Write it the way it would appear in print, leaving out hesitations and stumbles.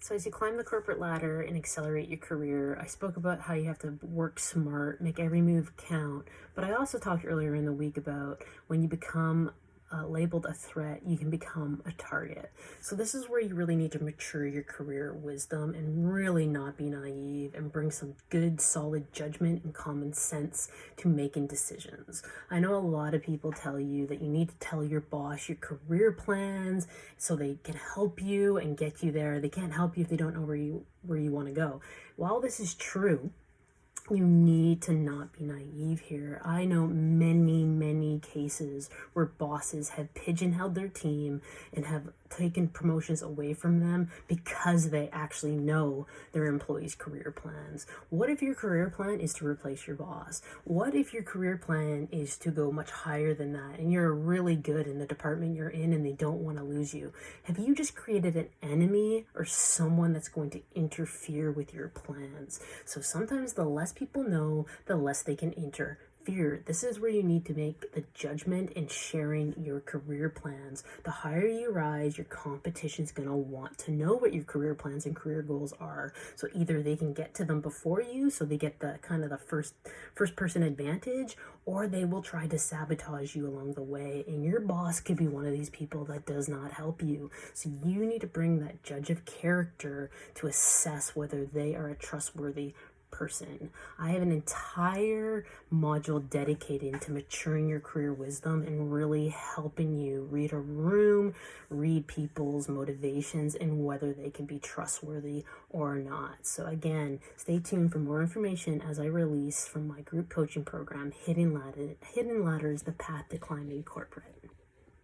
So as you climb the corporate ladder and accelerate your career, I spoke about how you have to work smart, make every move count. But I also talked earlier in the week about when you become labeled a threat, you can become a target. So this is where you really need to mature your career wisdom and really not be naive and bring some good, solid judgment and common sense to making decisions. I know a lot of people tell you that you need to tell your boss your career plans so they can help you and get you there. They can't help you if they don't know where you want to go. While this is true, you need to not be naive here. I know many cases where bosses have pigeonholed their team and have taken promotions away from them because they actually know their employees' career plans. What if your career plan is to replace your boss? What if your career plan is to go much higher than that and you're really good in the department you're in and they don't want to lose you? Have you just created an enemy or someone that's going to interfere with your plans? So sometimes the less people know, the less they can interfere. This is where you need to make the judgment in sharing your career plans. The higher you rise, your competition's going to want to know what your career plans and career goals are. So either they can get to them before you, so they get the kind of the first person advantage, or they will try to sabotage you along the way. And your boss could be one of these people that does not help you. So you need to bring that judge of character to assess whether they are a trustworthy person. I have an entire module dedicated to maturing your career wisdom and really helping you read a room, read people's motivations, and whether they can be trustworthy or not. So again, stay tuned for more information as I release from my group coaching program, Hidden Ladders, the Path to Climbing Corporate.